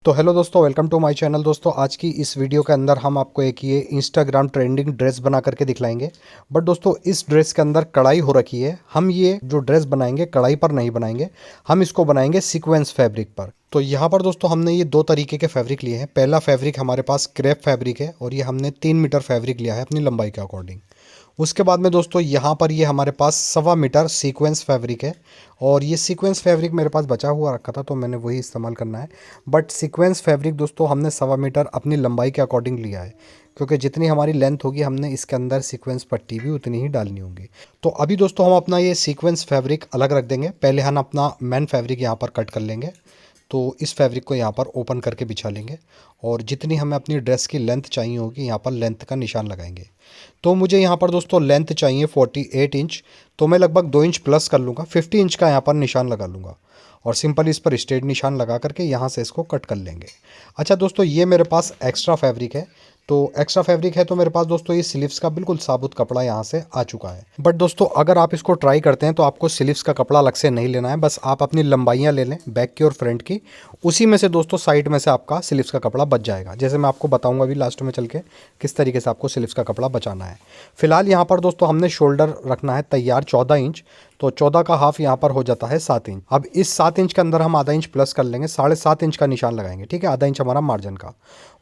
तो हेलो दोस्तों, welcome to my channel. दोस्तों आज की इस वीडियो के अंदर हम आपको एक ये इंस्टाग्राम ट्रेंडिंग ड्रेस बना करके दिखलाएंगे। बट दोस्तों इस ड्रेस के अंदर कढ़ाई हो रखी है। हम ये जो ड्रेस बनाएंगे कढ़ाई पर नहीं बनाएंगे, हम इसको बनाएंगे सीक्वेंस फैब्रिक पर। तो यहाँ पर दोस्तों हमने ये दो तरीके के फैब्रिक लिए हैं। पहला फैब्रिक हमारे पास क्रेप फैब्रिक है और ये हमने 3 मीटर फैब्रिक लिया है अपनी लंबाई के अकॉर्डिंग। उसके बाद में दोस्तों यहाँ पर ये हमारे पास 1.25 मीटर सीक्वेंस फैब्रिक है और ये सीक्वेंस फैब्रिक मेरे पास बचा हुआ रखा था तो मैंने वही इस्तेमाल करना है। बट सीक्वेंस फैब्रिक दोस्तों हमने 1.25 मीटर अपनी लंबाई के अकॉर्डिंग लिया है, क्योंकि जितनी हमारी लेंथ होगी हमने इसके अंदर सीक्वेंस पट्टी भी उतनी ही डालनी होगी। तो अभी दोस्तों हम अपना ये सीक्वेंस फैब्रिक अलग रख देंगे। पहले हम अपना मेन फैब्रिक यहाँ पर कट कर लेंगे। तो इस फैब्रिक को यहाँ पर ओपन करके बिछा लेंगे और जितनी हमें अपनी ड्रेस की लेंथ चाहिए होगी यहाँ पर लेंथ का निशान लगाएंगे। तो मुझे यहाँ पर दोस्तों लेंथ चाहिए 48 इंच, तो मैं लगभग 2 इंच प्लस कर लूँगा। 50 इंच का यहाँ पर निशान लगा लूँगा और सिंपल इस पर स्ट्रेट निशान लगा करके यहाँ से इसको कट कर लेंगे। अच्छा दोस्तों, ये मेरे पास एक्स्ट्रा फैब्रिक है। तो एक्स्ट्रा फैब्रिक है तो मेरे पास दोस्तों ये स्लीव्स का बिल्कुल साबुत कपड़ा यहाँ से आ चुका है। बट दोस्तों अगर आप इसको ट्राई करते हैं तो आपको स्लीव्स का कपड़ा अलग से नहीं लेना है, बस आप अपनी लंबाइयाँ ले लें बैक की और फ्रंट की। उसी में से दोस्तों साइड में से आपका स्लीव्स का कपड़ा बच जाएगा, जैसे मैं आपको बताऊंगा अभी लास्ट में चल के किस तरीके से आपको स्लीव्स का कपड़ा बचाना है। फिलहाल यहाँ पर दोस्तों हमने शोल्डर रखना है तैयार 14 इंच, तो 14 का हाफ यहाँ पर हो जाता है 7 इंच। अब इस 7 इंच के अंदर हम आधा इंच प्लस कर लेंगे, 7.5 इंच का निशान लगाएंगे। ठीक है, आधा इंच हमारा मार्जिन का।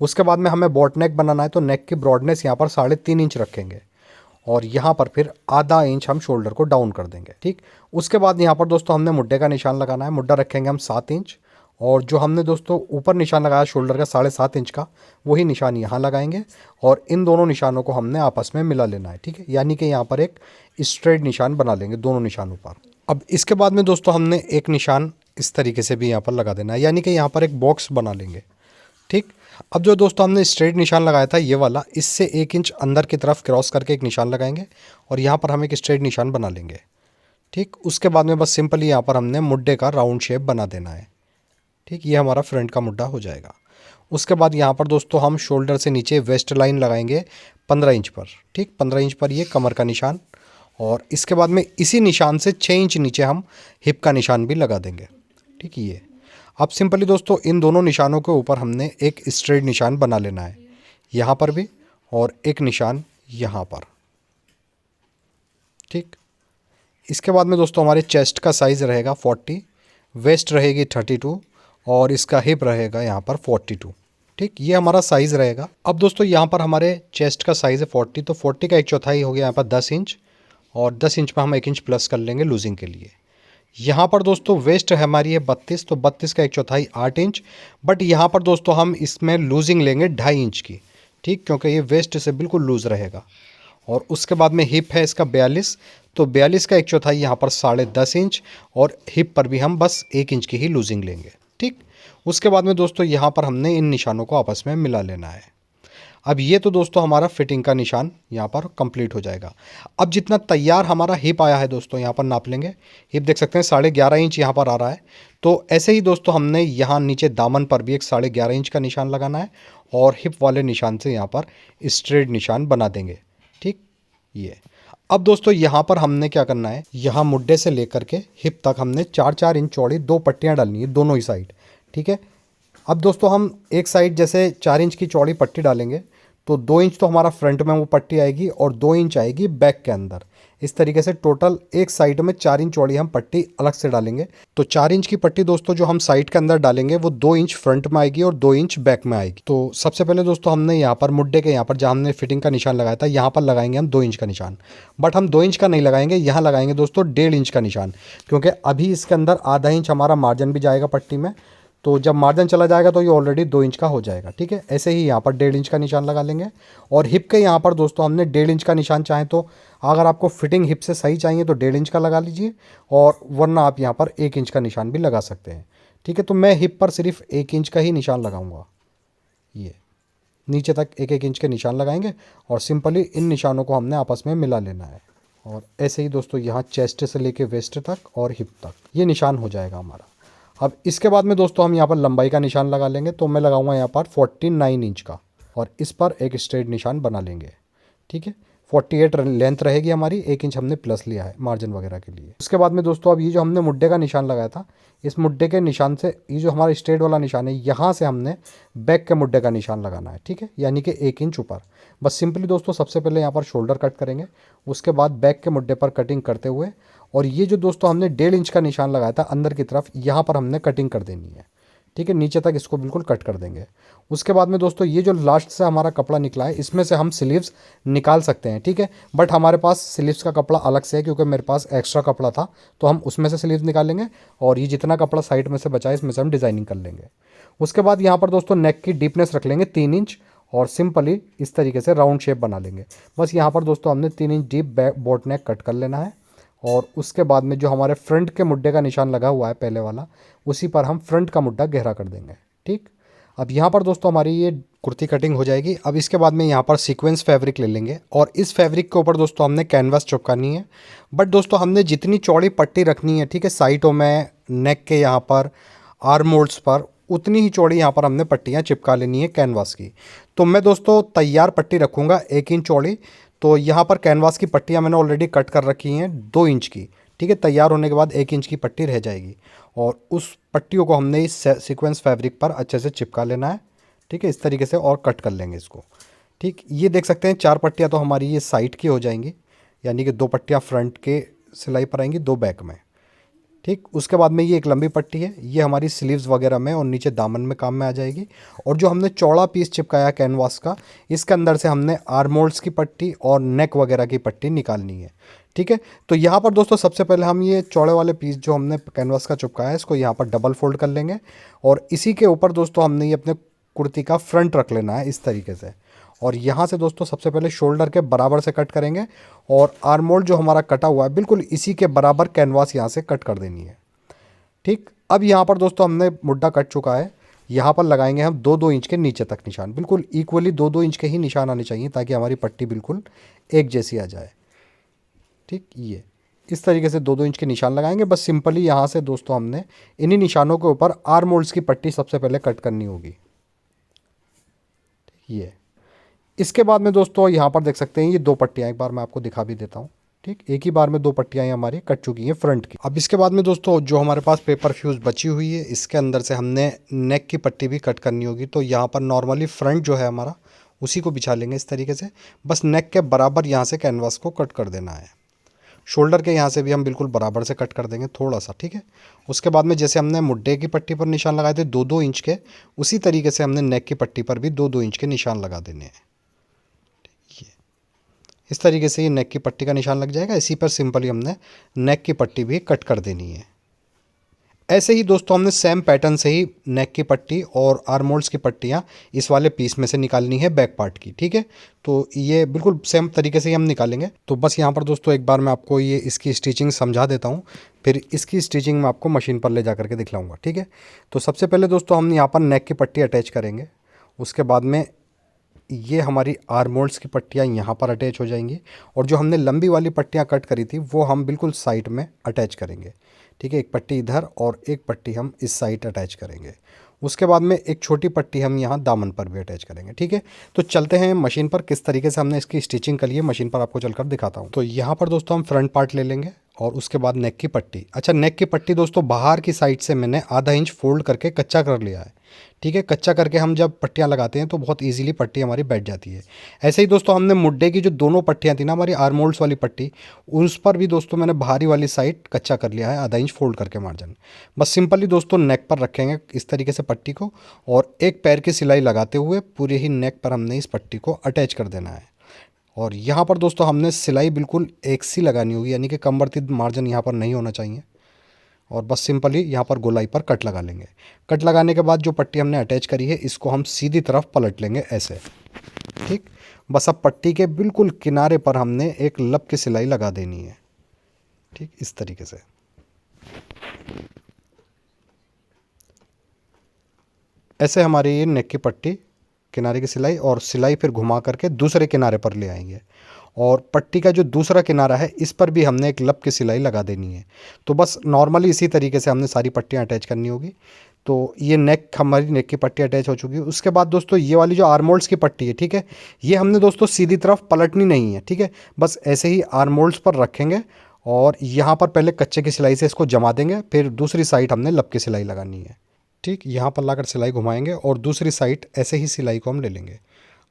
उसके बाद में हमें बॉट नेक बनाना है तो नेक की ब्रॉडनेस यहाँ पर 3.5 इंच रखेंगे और यहाँ पर फिर आधा इंच हम शोल्डर को डाउन कर देंगे। ठीक, उसके बाद यहाँ पर दोस्तों हमने मुड्ढे का निशान लगाना है। मुड्ढा रखेंगे हम 7 इंच और जो हमने दोस्तों ऊपर निशान लगाया शोल्डर का 7.5 इंच का, वही निशान यहाँ लगाएंगे और इन दोनों निशानों को हमने आपस में मिला लेना है। ठीक है, यानी कि यहाँ पर एक स्ट्रेट निशान बना लेंगे दोनों निशानों पर। अब इसके बाद में दोस्तों हमने एक निशान इस तरीके से भी यहाँ पर लगा देना है, यानी कि यहाँ पर एक बॉक्स बना लेंगे। ठीक, अब जो दोस्तों हमने स्ट्रेट निशान लगाया था ये वाला, इससे 1 इंच अंदर की तरफ क्रॉस करके एक निशान लगाएंगे और यहाँ पर हम एक स्ट्रेट निशान बना लेंगे। ठीक, उसके बाद में बस सिंपली यहाँ पर हमने मुड्ढे का राउंड शेप बना देना है। ठीक, ये हमारा फ्रंट का मुड्ढा हो जाएगा। उसके बाद यहाँ पर दोस्तों हम शोल्डर से नीचे वेस्ट लाइन लगाएंगे 15 इंच पर। ठीक, 15 इंच पर ये कमर का निशान और इसके बाद में इसी निशान से 6 इंच नीचे हम हिप का निशान भी लगा देंगे। ठीक, ये अब सिंपली दोस्तों इन दोनों निशानों के ऊपर हमने एक स्ट्रेट निशान बना लेना है, यहाँ पर भी और एक निशान यहाँ पर। ठीक, इसके बाद में दोस्तों हमारे चेस्ट का साइज़ रहेगा 40, वेस्ट रहेगी 32 और इसका हिप रहेगा यहाँ पर 42। ठीक, ये हमारा साइज़ रहेगा। अब दोस्तों यहाँ पर हमारे चेस्ट का साइज़ है 40, तो 40 का 1/4 हो गया यहाँ पर 10 इंच और 10 इंच पर हम 1 इंच प्लस कर लेंगे लूजिंग के लिए। यहाँ पर दोस्तों वेस्ट है हमारी है 32, तो 32 का 1/4 8 इंच। बट यहाँ पर दोस्तों हम इसमें लूजिंग लेंगे 2.5 इंच की। ठीक, क्योंकि ये वेस्ट से बिल्कुल लूज़ रहेगा। और उसके बाद में हिप है इसका 42, तो 42 का 1/4 यहाँ पर 10.5 इंच और हिप पर भी हम बस 1 इंच की ही लूजिंग लेंगे। ठीक, उसके बाद में दोस्तों यहाँ पर हमने इन निशानों को आपस में मिला लेना है। अब ये तो दोस्तों हमारा फिटिंग का निशान यहाँ पर कंप्लीट हो जाएगा। अब जितना तैयार हमारा हिप आया है दोस्तों यहाँ पर नाप लेंगे। हिप देख सकते हैं 11.5 इंच यहाँ पर आ रहा है। तो ऐसे ही दोस्तों हमने यहाँ नीचे दामन पर भी एक 11.5 इंच का निशान लगाना है और हिप वाले निशान से यहाँ पर स्ट्रेट निशान बना देंगे। ठीक, ये अब दोस्तों यहाँ पर हमने क्या करना है, यहाँ मुड्ढे से लेकर के हिप तक हमने 4-4 इंच चौड़ी 2 पट्टियाँ डालनी है दोनों ही साइड। ठीक है, अब दोस्तों हम एक साइड जैसे 4 इंच की चौड़ी पट्टी डालेंगे तो 2 इंच तो हमारा फ्रंट में वो पट्टी आएगी और 2 इंच आएगी बैक के अंदर। इस तरीके से टोटल एक साइड में 4 इंच चौड़ी हम पट्टी अलग से डालेंगे। तो 4 इंच की पट्टी दोस्तों जो हम साइड के अंदर डालेंगे वो 2 इंच फ्रंट में आएगी और 2 इंच बैक में आएगी। तो सबसे पहले दोस्तों हमने यहाँ पर मुड्ढे के यहाँ पर जहाँ हमने फिटिंग का निशान लगाया था यहाँ पर लगाएंगे हम 2 इंच का निशान। बट हम 2 इंच का नहीं लगाएंगे, यहाँ लगाएंगे दोस्तों 1.5 इंच का निशान, क्योंकि अभी इसके अंदर आधा इंच हमारा मार्जिन भी जाएगा पट्टी में। तो जब मार्जिन चला जाएगा तो ये ऑलरेडी 2 इंच का हो जाएगा। ठीक है, ऐसे ही यहाँ पर 1.5 इंच का निशान लगा लेंगे और हिप के यहाँ पर दोस्तों हमने 1.5 इंच का निशान चाहें तो, अगर आपको फिटिंग हिप से सही चाहिए तो 1.5 इंच का लगा लीजिए और वरना आप यहाँ पर 1 इंच का निशान भी लगा सकते हैं। ठीक है, तो मैं हिप पर सिर्फ 1 इंच का ही निशान लगाऊंगा। ये नीचे तक 1-1 इंच के निशान लगाएंगे और सिंपली इन निशानों को हमने आपस में मिला लेना है। और ऐसे ही दोस्तों यहाँ चेस्ट से लेके वेस्ट तक और हिप तक ये निशान हो जाएगा हमारा। अब इसके बाद में दोस्तों हम यहाँ पर लंबाई का निशान लगा लेंगे। तो मैं लगाऊंगा यहाँ पर 49 इंच का और इस पर एक स्ट्रेट निशान बना लेंगे। ठीक है, 48 लेंथ रहेगी हमारी, 1 इंच हमने प्लस लिया है मार्जिन वगैरह के लिए। उसके बाद में दोस्तों अब ये जो हमने मुड्ढे का निशान लगाया था, इस मुड्ढे के निशान से ये जो हमारा स्ट्रेट वाला निशान है, यहाँ से हमने बैक के मुड्ढे का निशान लगाना है, ठीक है, यानी कि 1 इंच ऊपर। बस सिंपली दोस्तों सबसे पहले यहाँ पर शोल्डर कट करेंगे, उसके बाद बैक के मुड्ढे पर कटिंग करते हुए, और ये जो दोस्तों हमने 1.5 इंच का निशान लगाया था अंदर की तरफ, यहाँ पर हमने कटिंग कर देनी है, ठीक है, नीचे तक इसको बिल्कुल कट कर देंगे। उसके बाद में दोस्तों ये जो लास्ट से हमारा कपड़ा निकला है, इसमें से हम स्लीव्स निकाल सकते हैं, ठीक है, बट हमारे पास स्लीव्स का कपड़ा अलग से है क्योंकि मेरे पास एक्स्ट्रा कपड़ा था, तो हम उसमें से स्लीव्स निकालेंगे और ये जितना कपड़ा साइड में से बचा है इसमें से हम डिज़ाइनिंग कर लेंगे। उसके बाद यहाँ पर दोस्तों नेक की डीपनेस रख लेंगे 3 इंच और सिंपली इस तरीके से राउंड शेप बना लेंगे। बस यहाँ पर दोस्तों हमने 3 inch deep boat neck cut कर लेना है, और उसके बाद में जो हमारे फ्रंट के मुड्ढे का निशान लगा हुआ है पहले वाला, उसी पर हम फ्रंट का मुड्ढा गहरा कर देंगे, ठीक। अब यहाँ पर दोस्तों हमारी ये कुर्ती कटिंग हो जाएगी। अब इसके बाद में यहाँ पर सीक्वेंस फैब्रिक ले लेंगे और इस फैब्रिक के ऊपर दोस्तों हमने कैनवास चिपकानी है। बट दोस्तों हमने जितनी चौड़ी पट्टी रखनी है, ठीक है, साइडों में, नेक के यहाँ पर, आर्म होल्स पर, उतनी ही चौड़ी यहाँ पर हमने पट्टियाँ चिपका लेनी है कैनवास की। तो मैं दोस्तों तैयार पट्टी रखूँगा 1 इंच चौड़ी। तो यहाँ पर कैनवास की पट्टियाँ मैंने ऑलरेडी कट कर रखी हैं 2 इंच की, ठीक है। तैयार होने के बाद 1 इंच की पट्टी रह जाएगी और उस पट्टियों को हमने इस सीक्वेंस फैब्रिक पर अच्छे से चिपका लेना है, ठीक है, इस तरीके से, और कट कर लेंगे इसको, ठीक। ये देख सकते हैं 4 पट्टियाँ तो हमारी ये साइड की हो जाएंगी, यानी कि 2 पट्टियाँ फ्रंट के सिलाई पर आएंगी, 2 बैक में, ठीक। उसके बाद में ये एक लंबी पट्टी है, ये हमारी स्लीव्स वगैरह में और नीचे दामन में काम में आ जाएगी। और जो हमने चौड़ा पीस चिपकाया कैनवास का, इसके अंदर से हमने आर्म होल्स की पट्टी और नेक वगैरह की पट्टी निकालनी है, ठीक है। तो यहाँ पर दोस्तों सबसे पहले हम ये चौड़े वाले पीस जो हमने कैनवास का चिपकाया है, इसको यहाँ पर डबल फोल्ड कर लेंगे और इसी के ऊपर दोस्तों हमने ये अपने कुर्ती का फ्रंट रख लेना है इस तरीके से। और यहाँ से दोस्तों सबसे पहले शोल्डर के बराबर से कट करेंगे और आर्म होल जो हमारा कटा हुआ है बिल्कुल इसी के बराबर कैनवास यहाँ से कट कर देनी है, ठीक। अब यहाँ पर दोस्तों हमने मुड्ढा कट चुका है, यहाँ पर लगाएंगे हम 2-2 इंच के नीचे तक निशान, बिल्कुल इक्वली 2-2 इंच के ही निशान आने चाहिए ताकि हमारी पट्टी बिल्कुल एक जैसी आ जाए, ठीक। ये इस तरीके से 2-2 इंच के निशान लगाएंगे। बस सिंपली यहाँ से दोस्तों हमने इन्हीं निशानों के ऊपर आर्म होल्स की पट्टी सबसे पहले कट करनी होगी, ये। इसके बाद में दोस्तों यहाँ पर देख सकते हैं ये 2 पट्टियाँ, एक बार मैं आपको दिखा भी देता हूँ, ठीक। एक ही बार में 2 पट्टियाँ हमारी कट चुकी हैं फ्रंट की। अब इसके बाद में दोस्तों जो हमारे पास पेपर फ्यूज़ बची हुई है, इसके अंदर से हमने नेक की पट्टी भी कट करनी होगी। तो यहाँ पर नॉर्मली फ्रंट जो है हमारा, उसी को बिछा लेंगे इस तरीके से, बस नेक के बराबर यहाँ से कैनवास को कट कर देना है। शोल्डर के यहाँ से भी हम बिल्कुल बराबर से कट कर देंगे थोड़ा सा, ठीक है। उसके बाद में जैसे हमने मुड्ढे की पट्टी पर निशान लगाए थे 2-2 इंच के, उसी तरीके से हमने नेक की पट्टी पर भी 2-2 इंच के निशान लगा देने हैं। इस तरीके से ये नेक की पट्टी का निशान लग जाएगा। इसी पर सिंपली हमने नेक की पट्टी भी कट कर देनी है। ऐसे ही दोस्तों हमने सेम पैटर्न से ही नेक की पट्टी और आर्म होल्स की पट्टियाँ इस वाले पीस में से निकालनी है बैक पार्ट की, ठीक है। तो ये बिल्कुल सेम तरीके से ही हम निकालेंगे। तो बस यहाँ पर दोस्तों एक बार मैं आपको ये इसकी स्टिचिंग समझा देता हूँ, फिर इसकी स्टिचिंग मैं आपको मशीन पर ले जा करके दिखलाऊँगा, ठीक है। तो सबसे पहले दोस्तों हम यहाँ पर नेक की पट्टी अटैच करेंगे, उसके बाद में ये हमारी आर्म होल्स की पट्टियाँ यहाँ पर अटैच हो जाएंगी और जो हमने लंबी वाली पट्टियाँ कट करी थी वो हम बिल्कुल साइड में अटैच करेंगे, ठीक है। एक पट्टी इधर और एक पट्टी हम इस साइड अटैच करेंगे। उसके बाद में एक छोटी पट्टी हम यहाँ दामन पर भी अटैच करेंगे, ठीक है। तो चलते हैं मशीन पर, किस तरीके से हमने इसकी स्टिचिंग करी है मशीन पर आपको चलकर दिखाता हूँ। तो यहाँ पर दोस्तों हम फ्रंट पार्ट ले लेंगे और उसके बाद नेक की पट्टी। अच्छा, नेक की पट्टी दोस्तों बाहर की साइड से मैंने आधा इंच फोल्ड करके कच्चा कर लिया है, ठीक है। कच्चा करके हम जब पट्टियाँ लगाते हैं तो बहुत इजीली पट्टी हमारी बैठ जाती है। ऐसे ही दोस्तों हमने मुड्ढे की जो दोनों पट्टियाँ थी ना हमारी आर्म होल्स वाली पट्टी, उस पर भी दोस्तों मैंने बाहरी वाली साइड कच्चा कर लिया है, आधा इंच फोल्ड करके मार्जिन। बस सिंपली दोस्तों नेक पर रखेंगे इस तरीके से पट्टी को और एक पैर की सिलाई लगाते हुए पूरे ही नेक पर हमने इस पट्टी को अटैच कर देना है। और यहाँ पर दोस्तों हमने सिलाई बिल्कुल एक सी लगानी होगी, यानी कि कमर मार्जिन यहाँ पर नहीं होना चाहिए। और बस सिंपली यहाँ पर गोलाई पर कट लगा लेंगे। कट लगाने के बाद जो पट्टी हमने अटैच करी है इसको हम सीधी तरफ पलट लेंगे ऐसे, ठीक। बस अब पट्टी के बिल्कुल किनारे पर हमने एक लब की सिलाई लगा देनी है, ठीक, इस तरीके से। ऐसे हमारी ये नेक की पट्टी किनारे की सिलाई और सिलाई फिर घुमा करके दूसरे किनारे पर ले आएंगे और पट्टी का जो दूसरा किनारा है इस पर भी हमने एक लब की सिलाई लगा देनी है। तो बस नॉर्मली इसी तरीके से हमने सारी पट्टियाँ अटैच करनी होगी। तो ये नेक, हमारी नेक की पट्टी अटैच हो चुकी है। उसके बाद दोस्तों ये वाली जो आर्मोल्ड्स की पट्टी है, ठीक है, ये हमने दोस्तों सीधी तरफ पलटनी नहीं है, ठीक है, बस ऐसे ही आर्मोल्ड्स पर रखेंगे और यहाँ पर पहले कच्चे की सिलाई से इसको जमा देंगे, फिर दूसरी साइड हमने लब की सिलाई लगानी है। ठीक, यहाँ पर लाकर सिलाई घुमाएंगे और दूसरी साइड ऐसे ही सिलाई को हम ले लेंगे।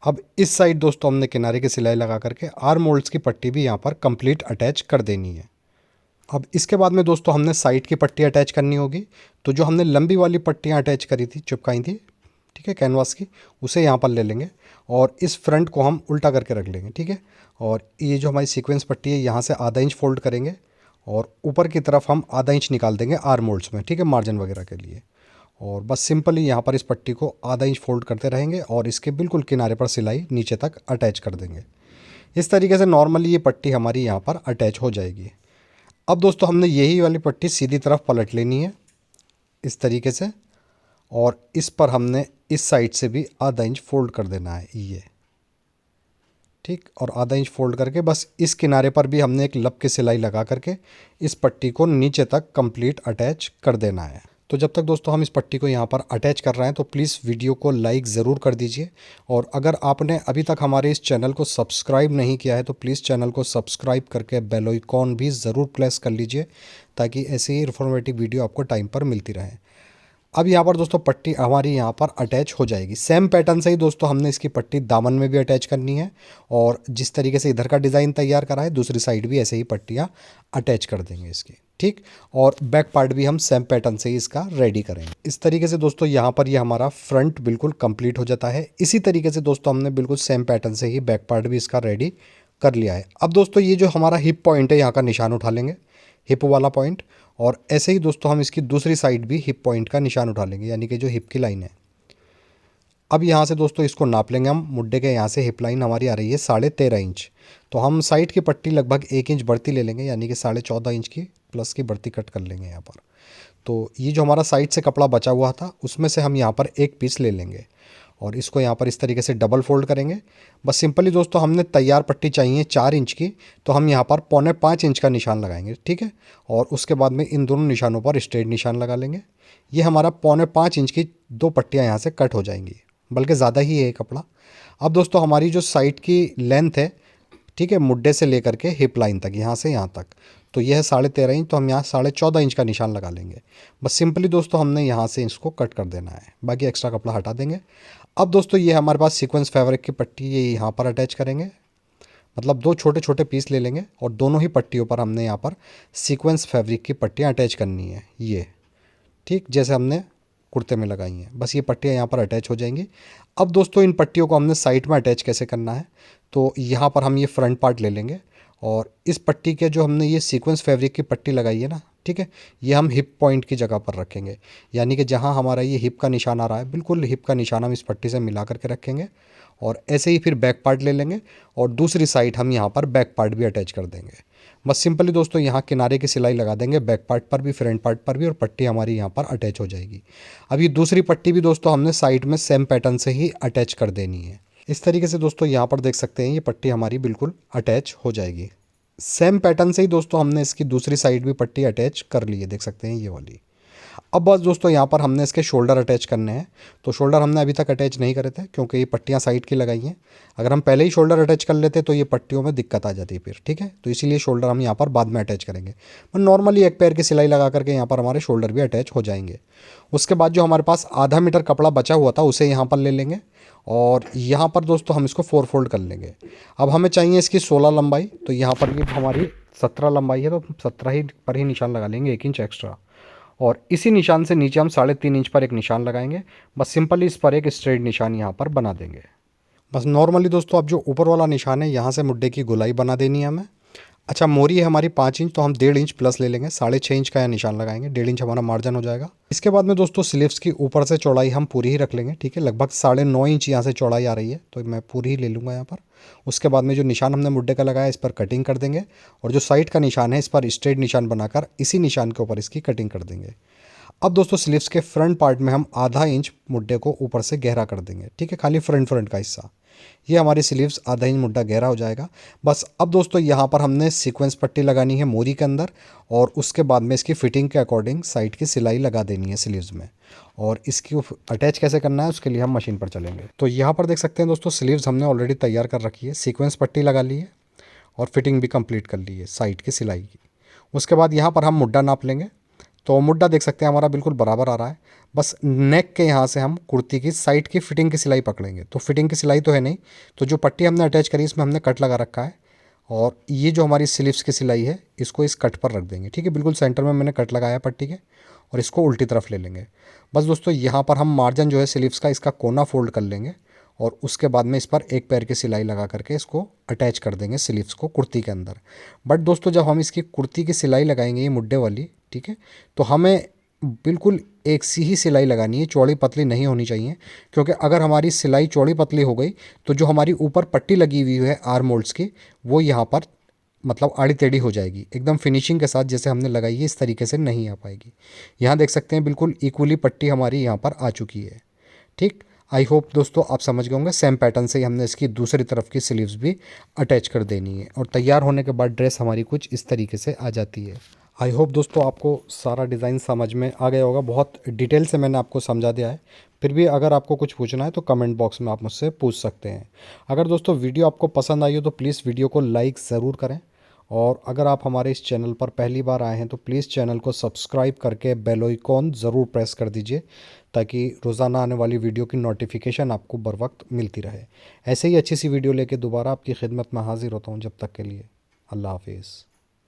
अब इस साइड दोस्तों हमने किनारे की सिलाई लगा करके आर्मोल्ड्स की पट्टी भी यहाँ पर कंप्लीट अटैच कर देनी है। अब इसके बाद में दोस्तों हमने साइड की पट्टी अटैच करनी होगी। तो जो हमने लंबी वाली पट्टियाँ अटैच करी थी, चिपकाई थी, ठीक है, कैनवास की, उसे यहाँ पर ले लेंगे और इस फ्रंट को हम उल्टा करके रख लेंगे, ठीक है। और ये जो हमारी सीक्वेंस पट्टी है, यहाँ से आधा इंच फोल्ड करेंगे और ऊपर की तरफ हम आधा इंच निकाल देंगे आर्मोल्ड्स में, ठीक है, मार्जिन वगैरह के लिए। और बस सिंपली यहाँ पर इस पट्टी को आधा इंच फोल्ड करते रहेंगे और इसके बिल्कुल किनारे पर सिलाई नीचे तक अटैच कर देंगे। इस तरीके से नॉर्मली ये पट्टी हमारी यहाँ पर अटैच हो जाएगी। अब दोस्तों हमने यही वाली पट्टी सीधी तरफ पलट लेनी है इस तरीके से, और इस पर हमने इस साइड से भी आधा इंच फोल्ड कर देना है ये, ठीक, और आधा इंच फोल्ड करके बस इस किनारे पर भी हमने एक लब की सिलाई लगा करके इस पट्टी को नीचे तक कंप्लीट अटैच कर देना है। तो जब तक दोस्तों हम इस पट्टी को यहाँ पर अटैच कर रहे हैं तो प्लीज़ वीडियो को लाइक ज़रूर कर दीजिए, और अगर आपने अभी तक हमारे इस चैनल को सब्सक्राइब नहीं किया है तो प्लीज़ चैनल को सब्सक्राइब करके बेल आइकॉन भी ज़रूर प्रेस कर लीजिए, ताकि ऐसे ही इन्फॉर्मेटिव वीडियो आपको टाइम पर मिलती रहे। अब यहाँ पर दोस्तों पट्टी हमारी यहाँ पर अटैच हो जाएगी। सेम पैटर्न से ही दोस्तों हमने इसकी पट्टी दामन में भी अटैच करनी है, और जिस तरीके से इधर का डिज़ाइन तैयार करा है दूसरी साइड भी ऐसे ही पट्टियाँ अटैच कर देंगे इसकी, ठीक। और बैक पार्ट भी हम सेम पैटर्न से ही इसका रेडी करेंगे। इस तरीके से दोस्तों यहाँ पर ये हमारा फ्रंट बिल्कुल कंप्लीट हो जाता है। इसी तरीके से दोस्तों हमने बिल्कुल सेम पैटर्न से ही बैक पार्ट भी इसका रेडी कर लिया है। अब दोस्तों ये जो हमारा हिप पॉइंट है, यहाँ का निशान उठा लेंगे, हिप वाला पॉइंट, और ऐसे ही दोस्तों हम इसकी दूसरी साइड भी हिप पॉइंट का निशान उठा लेंगे, यानी कि जो हिप की लाइन है। अब यहाँ से दोस्तों इसको नाप लेंगे हम, मुड्डे के यहाँ से हिप लाइन हमारी आ रही है 13.5 इंच, तो हम साइड की पट्टी लगभग 1 इंच बढ़ती ले लेंगे, यानी कि 14.5 इंच की प्लस की बढ़ती कट कर लेंगे यहाँ पर। तो ये जो हमारा साइड से कपड़ा बचा हुआ था उसमें से हम यहाँ पर एक पीस ले लेंगे और इसको यहाँ पर इस तरीके से डबल फोल्ड करेंगे। बस सिंपली दोस्तों हमने तैयार पट्टी चाहिए 4 इंच की, तो हम यहाँ पर 4.25 इंच का निशान लगाएंगे, ठीक है। और उसके बाद में इन दोनों निशानों पर स्ट्रेट निशान लगा लेंगे। ये हमारा 4.25 इंच की 2 पट्टियाँ यहाँ से कट हो जाएंगी, बल्कि ज़्यादा ही है कपड़ा। अब दोस्तों हमारी जो साइड की लेंथ है, ठीक है, मुड्डे से लेकर के हिप लाइन तक, यहाँ से यहाँ तक, तो यह है 13.5 इंच, तो हम यहाँ 14.5 इंच का निशान लगा लेंगे। बस सिंपली दोस्तों हमने यहाँ से इसको कट कर देना है, बाकी एक्स्ट्रा कपड़ा हटा देंगे। अब दोस्तों ये हमारे पास सीक्वेंस फैब्रिक की पट्टी ये यहाँ पर अटैच करेंगे, मतलब 2 छोटे छोटे पीस ले लेंगे और दोनों ही पट्टियों पर हमने यहाँ पर सीक्वेंस फैब्रिक की पट्टियाँ अटैच करनी है ये, ठीक, जैसे हमने कुर्ते में लगाई हैं। बस ये पट्टियाँ यहाँ पर अटैच हो जाएंगी। अब दोस्तों इन पट्टियों को हमने साइड में अटैच कैसे करना है, तो यहाँ पर हम ये फ्रंट पार्ट ले लेंगे और इस पट्टी के जो हमने ये सीक्वेंस फैब्रिक की पट्टी लगाई है ना, ठीक है, ये हम हिप पॉइंट की जगह पर रखेंगे, यानी कि जहाँ हमारा ये हिप का निशान आ रहा है बिल्कुल हिप का निशान हम इस पट्टी से मिला करके रखेंगे। और ऐसे ही फिर बैक पार्ट ले लेंगे और दूसरी साइड हम यहाँ पर बैक पार्ट भी अटैच कर देंगे। बस सिंपली दोस्तों यहाँ किनारे की सिलाई लगा देंगे, बैक पार्ट पर भी फ्रंट पार्ट पर भी, और पट्टी हमारी यहाँ पर अटैच हो जाएगी। अब ये दूसरी पट्टी भी दोस्तों हमने साइड में सेम पैटर्न से ही अटैच कर देनी है। इस तरीके से दोस्तों यहाँ पर देख सकते हैं ये पट्टी हमारी बिल्कुल अटैच हो जाएगी। सेम पैटर्न से ही दोस्तों हमने इसकी दूसरी साइड भी पट्टी अटैच कर ली है, देख सकते हैं ये वाली। अब बस दोस्तों यहाँ पर हमने इसके शोल्डर अटैच करने हैं। तो शोल्डर हमने अभी तक अटैच नहीं करे थे क्योंकि ये पट्टियाँ साइड की लगाई हैं। अगर हम पहले ही शोल्डर अटैच कर लेते तो ये पट्टियों में दिक्कत आ जाती फिर, ठीक है, तो इसीलिए शोल्डर हम यहाँ पर बाद में अटैच करेंगे। पर नॉर्मली एक पैर की सिलाई लगा करके यहाँ पर हमारे शोल्डर भी अटैच हो जाएंगे। उसके बाद जो हमारे पास आधा मीटर कपड़ा बचा हुआ था उसे यहाँ पर ले लेंगे और यहाँ पर दोस्तों हम इसको 4 फोल्ड कर लेंगे। अब हमें चाहिए इसकी 16 लंबाई, तो यहाँ पर ये हमारी 17 लंबाई है, तो 17 ही पर ही निशान लगा लेंगे, 1 इंच एक्स्ट्रा। और इसी निशान से नीचे हम 3.5 इंच पर एक निशान लगाएंगे। बस सिंपली इस पर एक स्ट्रेट निशान यहाँ पर बना देंगे। बस नॉर्मली दोस्तों अब जो ऊपर वाला निशान है यहाँ से मुड्डे की गोलाई बना देनी है हमें। अच्छा, मोरी है हमारी 5 इंच, तो हम 1.5 इंच प्लस ले लेंगे, 6.5 इंच का यहाँ निशान लगाएंगे, 1.5 इंच हमारा मार्जिन हो जाएगा। इसके बाद में दोस्तों स्लीव्स की ऊपर से चौड़ाई हम पूरी ही रख लेंगे, ठीक है, लगभग 9.5 इंच यहाँ से चौड़ाई आ रही है, तो मैं पूरी ही ले लूँगा यहाँ पर। उसके बाद में जो निशान हमने मुड्डे का लगाया इस पर कटिंग कर देंगे और जो साइड का निशान है इस पर स्ट्रेट निशान बनाकर इसी निशान के ऊपर इसकी कटिंग कर देंगे। अब दोस्तों स्लीव्स के फ्रंट पार्ट में हम आधा इंच मुड्ढे को ऊपर से गहरा कर देंगे, ठीक है, खाली फ्रंट का हिस्सा। ये हमारी स्लीव्स आधा इंच मुड्ढा गहरा हो जाएगा। बस अब दोस्तों यहाँ पर हमने सीक्वेंस पट्टी लगानी है मोरी के अंदर, और उसके बाद में इसकी फिटिंग के अकॉर्डिंग साइड की सिलाई लगा देनी है स्लीव्स में। और इसकी अटैच कैसे करना है उसके लिए हम मशीन पर चलेंगे। तो यहाँ पर देख सकते हैं दोस्तों, स्लीव्स हमने ऑलरेडी तैयार कर रखी है, सीक्वेंस पट्टी लगा ली है और फिटिंग भी कंप्लीट कर ली है साइड की सिलाई की। उसके बाद यहाँ पर हम मुड्ढा नाप लेंगे। तो मुड्ढा देख सकते हैं हमारा बिल्कुल बराबर आ रहा है। बस नेक के यहाँ से हम कुर्ती की साइड की फिटिंग की सिलाई पकड़ेंगे। तो फिटिंग की सिलाई तो है नहीं, तो जो पट्टी हमने अटैच करी इसमें हमने कट लगा रखा है, और ये जो हमारी स्लीव्स की सिलाई है इसको इस कट पर रख देंगे, ठीक है। बिल्कुल सेंटर में मैंने कट लगाया पट्टी के, और इसको उल्टी तरफ ले लेंगे। बस दोस्तों यहाँ पर हम मार्जिन जो है स्लीव्स का, इसका कोना फोल्ड कर लेंगे, और उसके बाद में इस पर एक पैर की सिलाई लगा करके इसको अटैच कर देंगे स्लीव्स को कुर्ती के अंदर। बट दोस्तों जब हम इसकी कुर्ती की सिलाई लगाएंगे ये मुड्ढे वाली, ठीक है, तो हमें बिल्कुल एक सी ही सिलाई लगानी है, चौड़ी पतली नहीं होनी चाहिए। क्योंकि अगर हमारी सिलाई चौड़ी पतली हो गई तो जो हमारी ऊपर पट्टी लगी हुई है आर्म होल्ड्स की, वो यहाँ पर मतलब आड़ी टेढ़ी हो जाएगी, एकदम फिनिशिंग के साथ जैसे हमने लगाई है इस तरीके से नहीं आ पाएगी। यहाँ देख सकते हैं बिल्कुल इक्वली पट्टी हमारी यहाँ पर आ चुकी है, ठीक। आई होप दोस्तों आप समझ गए होंगे। सेम पैटर्न से ही हमने इसकी दूसरी तरफ की स्लीव्स भी अटैच कर देनी है, और तैयार होने के बाद ड्रेस हमारी कुछ इस तरीके से आ जाती है। आई होप दोस्तों आपको सारा डिज़ाइन समझ में आ गया होगा, बहुत डिटेल से मैंने आपको समझा दिया है। फिर भी अगर आपको कुछ पूछना है तो कमेंट बॉक्स में आप मुझसे पूछ सकते हैं। अगर दोस्तों वीडियो आपको पसंद आई हो तो प्लीज़ वीडियो को लाइक ज़रूर करें, और अगर आप हमारे इस चैनल पर पहली बार आए हैं तो प्लीज़ चैनल को सब्सक्राइब करके बेल आइकॉन ज़रूर प्रेस कर दीजिए, ताकि रोज़ाना आने वाली वीडियो की नोटिफिकेशन आपको बर वक्त मिलती रहे। ऐसे ही अच्छी सी वीडियो लेके दोबारा आपकी खिदमत में हाजिर होता हूँ। जब तक के लिए अल्लाह हाफिज़।